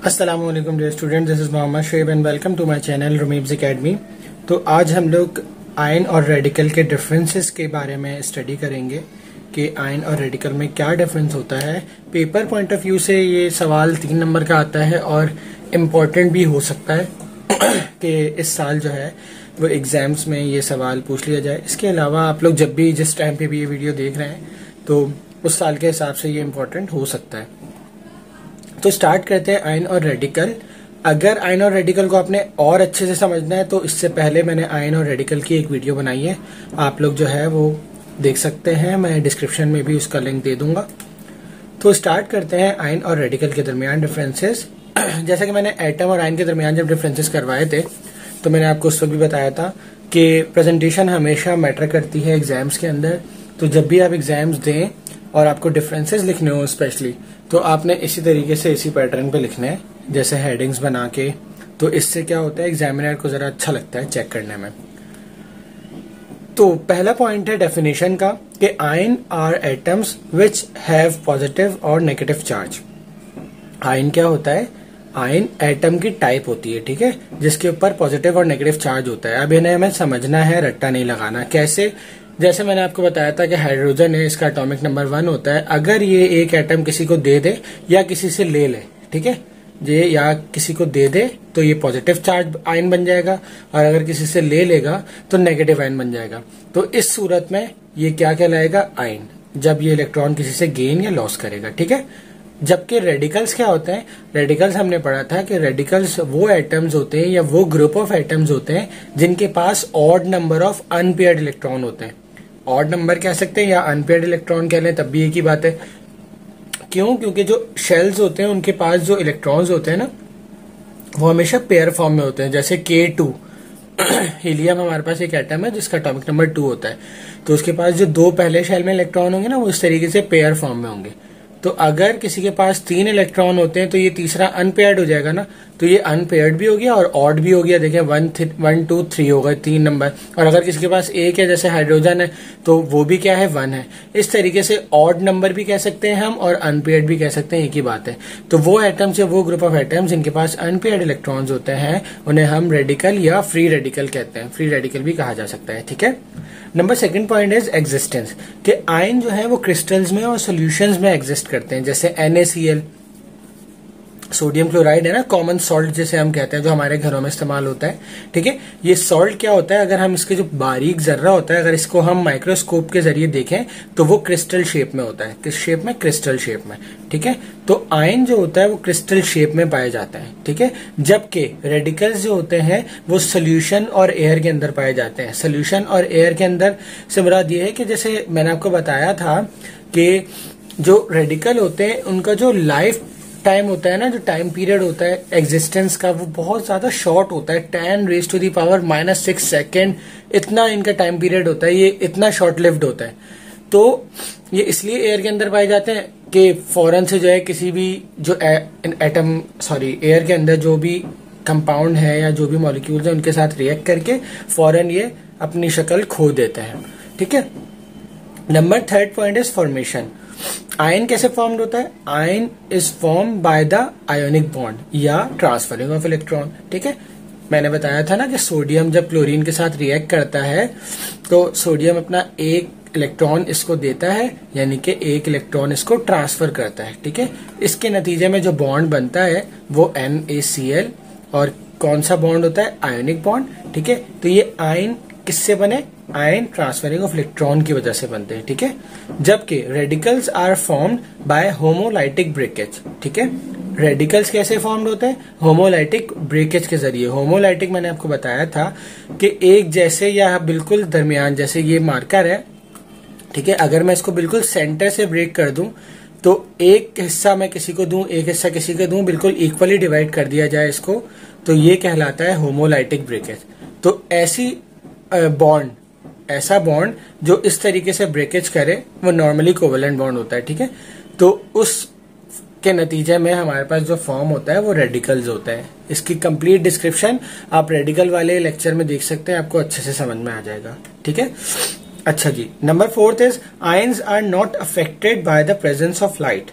अस्सलामुअलैकुम dear student, this is Mohammad Shoaib and welcome to my channel रूमीब्स academy. तो आज हम लोग आयन और रेडिकल के डिफरेंसेस के बारे में स्टडी करेंगे कि आयन और रेडिकल में क्या डिफरेंस होता है। पेपर पॉइंट ऑफ व्यू से ये सवाल 3 नंबर का आता है और इम्पोर्टेंट भी हो सकता है कि इस साल जो है वो एग्जाम्स में ये सवाल पूछ लिया जाए। इसके अलावा आप लोग जब भी जिस टाइम पे भी ये वीडियो देख रहे हैं तो उस साल के हिसाब से ये इम्पोर्टेंट हो सकता है। तो स्टार्ट करते हैं आयन और रेडिकल। अगर आयन और रेडिकल को आपने और अच्छे से समझना है तो इससे पहले मैंने आयन और रेडिकल की एक वीडियो बनाई है, आप लोग जो है वो देख सकते हैं, मैं डिस्क्रिप्शन में भी उसका लिंक दे दूंगा। तो स्टार्ट करते हैं आयन और रेडिकल के दरमियान डिफरेंसेस। जैसा कि मैंने एटम और आयन के दरमियान जब डिफरेंसेस करवाए थे तो मैंने आपको उस वक्त भी बताया था कि प्रेजेंटेशन हमेशा मैटर करती है एग्जाम्स के अंदर। तो जब भी आप एग्जाम्स दें और आपको डिफरेंसेस लिखने हो स्पेशली, तो आपने इसी तरीके से इसी पैटर्न पे लिखने हैं, जैसे हेडिंग्स बना के। तो इससे क्या होता है, एग्जामिनर को जरा अच्छा लगता है चेक करने में। तो पहला पॉइंट है डेफिनेशन का कि ion are atoms which have positive और नेगेटिव चार्ज। आयन क्या होता है? आयन एटम की टाइप होती है, ठीक है, जिसके ऊपर पॉजिटिव और नेगेटिव चार्ज होता है। अब इन्हें हमें समझना है, रट्टा नहीं लगाना। कैसे? जैसे मैंने आपको बताया था कि हाइड्रोजन है, इसका एटॉमिक नंबर 1 होता है। अगर ये एक एटम किसी को दे दे या किसी से ले ले, ठीक है, ये या किसी को दे दे तो ये पॉजिटिव चार्ज आयन बन जाएगा, और अगर किसी से ले लेगा तो नेगेटिव आयन बन जाएगा। तो इस सूरत में ये क्या कहलाएगा? आयन, जब ये इलेक्ट्रॉन किसी से गेन या लॉस करेगा, ठीक है। जबकि रेडिकल्स क्या होते हैं? रेडिकल्स हमने पढ़ा था कि रेडिकल्स वो एटम्स होते हैं या वो ग्रुप ऑफ एटम्स होते हैं जिनके पास odd number of unpaired electron होते हैं। ऑड नंबर कह सकते हैं या अनपेयर्ड इलेक्ट्रॉन कह लें, तब भी एक ही बात है। क्यों? क्योंकि जो शेल्स होते हैं उनके पास जो इलेक्ट्रॉन्स होते हैं ना, वो हमेशा पेयर फॉर्म में होते हैं। जैसे K2 हीलियम हमारे पास एक एटम है जिसका एटॉमिक नंबर 2 होता है, तो उसके पास जो 2 पहले शेल में इलेक्ट्रॉन होंगे ना, वो इस तरीके से पेयर फॉर्म में होंगे। तो अगर किसी के पास 3 इलेक्ट्रॉन होते हैं तो ये तीसरा अनपेयर्ड हो जाएगा ना, तो ये अनपेयर्ड भी हो गया और ऑड भी हो गया। देखें 1 2 3 हो गए 3 नंबर। और अगर किसी के पास एक है, जैसे हाइड्रोजन है, तो वो भी क्या है? 1 है। इस तरीके से ऑड नंबर भी कह सकते हैं हम और अनपेयर्ड भी कह सकते हैं, एक ही बात है। तो वो एटम्स या वो ग्रुप ऑफ एटम्स जिनके पास अनपेयर्ड इलेक्ट्रॉन्स होते हैं उन्हें हम रेडिकल या फ्री रेडिकल कहते हैं। फ्री रेडिकल भी कहा जा सकता है, ठीक है। Number second point is existence, कि आयन जो है वो क्रिस्टल्स में और सॉल्यूशंस में एग्जिस्ट करते हैं। जैसे NaCl, सोडियम क्लोराइड है ना, कॉमन सॉल्ट जिसे हम कहते हैं, जो हमारे घरों में इस्तेमाल होता है, ठीक है। ये सॉल्ट क्या होता है? अगर हम इसके जो बारीक जर्रा होता है, अगर इसको हम माइक्रोस्कोप के जरिए देखें तो वो क्रिस्टल शेप में होता है। किस शेप में? क्रिस्टल शेप में, ठीक है। तो आयन जो होता है वो क्रिस्टल शेप में पाए जाता है, ठीक है। जबकि रेडिकल्स जो होते हैं वो सोल्यूशन और एयर के अंदर पाए जाते हैं। सोल्यूशन और एयर के अंदर से मुराद ये है कि जैसे मैंने आपको बताया था कि जो रेडिकल होते हैं उनका जो लाइफ टाइम होता है ना, जो टाइम पीरियड होता है एग्जिस्टेंस का, वो बहुत ज्यादा शॉर्ट होता है। 10⁻⁻⁻6 सेकेंड इतना इनका टाइम पीरियड होता है, ये इतना शॉर्ट लिव्ड होता है। तो ये इसलिए एयर के अंदर पाए जाते हैं कि फौरन से जो है किसी भी जो एयर के अंदर जो भी कंपाउंड है या जो भी मॉलिक्यूल्स है उनके साथ रिएक्ट करके फौरन ये अपनी शक्ल खो देते हैं, ठीक है। Number third point is formation. Ion कैसे फॉर्म्ड होता है? Ion is form by the ionic bond या ट्रांसफरिंग ऑफ इलेक्ट्रॉन, ठीक है। मैंने बताया था ना कि सोडियम जब क्लोरीन के साथ रिएक्ट करता है तो सोडियम अपना एक इलेक्ट्रॉन इसको देता है, यानी कि एक इलेक्ट्रॉन इसको ट्रांसफर करता है, ठीक है। इसके नतीजे में जो बॉन्ड बनता है वो NaCl, और कौन सा बॉन्ड होता है? आयोनिक बॉन्ड, ठीक है। तो ये आयन किससे बने? आयन ट्रांसफरिंग ऑफ इलेक्ट्रॉन की वजह से बनते हैं, ठीक है। जबकि radicals are formed by homolytic breakage, ठीक है। रेडिकल्स कैसे फॉर्म्ड होते हैं? होमोलाइटिक ब्रेकेज के जरिए। होमोलाइटिक मैंने आपको बताया था कि एक जैसे या बिल्कुल दरमियान, जैसे ये मार्कर है, ठीक है, अगर मैं इसको बिल्कुल सेंटर से ब्रेक कर दूं तो एक हिस्सा मैं किसी को दूं, एक हिस्सा किसी को दूं, बिल्कुल इक्वली डिवाइड कर दिया जाए इसको, तो ये कहलाता है होमोलाइटिक ब्रेकेज। तो ऐसा बॉन्ड जो इस तरीके से ब्रेकेज करे वो नॉर्मली कोवेलेंट बॉन्ड होता है, ठीक है। तो उस के नतीजे में हमारे पास जो फॉर्म होता है वो रेडिकल्स होता है। इसकी कंप्लीट डिस्क्रिप्शन आप रेडिकल वाले लेक्चर में देख सकते हैं, आपको अच्छे से समझ में आ जाएगा, ठीक है। अच्छा जी, number 4 is ions are not affected by the presence of light.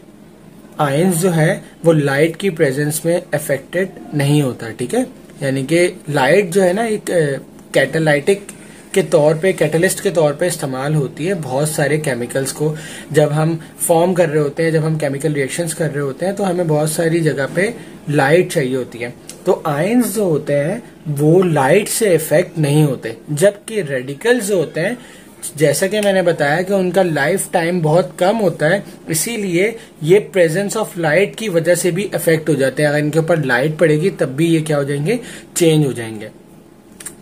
Ions जो है वो लाइट की प्रेजेंस में अफेक्टेड नहीं होता, ठीक है। यानी कि लाइट जो है ना एक कैटालाइटिक के तौर पे, कैटलिस्ट के तौर पे इस्तेमाल होती है बहुत सारे केमिकल्स को। जब हम फॉर्म कर रहे होते हैं, जब हम केमिकल रिएक्शंस कर रहे होते हैं, तो हमें बहुत सारी जगह पे लाइट चाहिए होती है। तो आयंस जो होते हैं वो लाइट से इफेक्ट नहीं होते, जबकि रेडिकल्स जो होते हैं, जैसा कि मैंने बताया कि उनका लाइफ टाइम बहुत कम होता है, इसीलिए ये प्रेजेंस ऑफ लाइट की वजह से भी इफेक्ट हो जाते हैं। अगर इनके ऊपर लाइट पड़ेगी तब भी ये क्या हो जाएंगे, चेंज हो जाएंगे।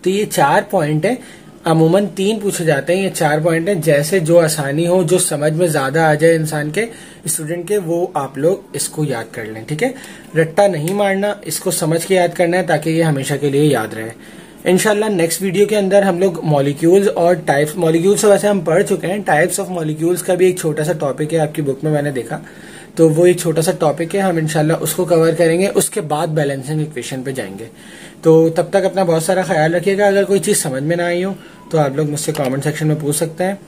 तो ये 4 पॉइंट है, अमूमन 3 पूछे जाते हैं, ये 4 पॉइंट है। जैसे जो आसानी हो, जो समझ में ज्यादा आ जाए इंसान के, स्टूडेंट के, वो आप लोग इसको याद कर लें, ठीक है। रट्टा नहीं मारना, इसको समझ के याद करना है ताकि ये हमेशा के लिए याद रहे। इंशाल्लाह नेक्स्ट वीडियो के अंदर हम लोग मॉलिक्यूल्स और टाइप्स, मॉलिक्यूल्स वैसे हम पढ़ चुके हैं, टाइप्स ऑफ मॉलिक्यूल्स का भी एक छोटा सा टॉपिक है, आपकी बुक में मैंने देखा, तो वो एक छोटा सा टॉपिक है, हम इंशाल्लाह उसको कवर करेंगे। उसके बाद बैलेंसिंग इक्वेशन पे जाएंगे। तो तब तक अपना बहुत सारा ख्याल रखिएगा। अगर कोई चीज समझ में ना आई हो तो आप लोग मुझसे कमेंट सेक्शन में पूछ सकते हैं।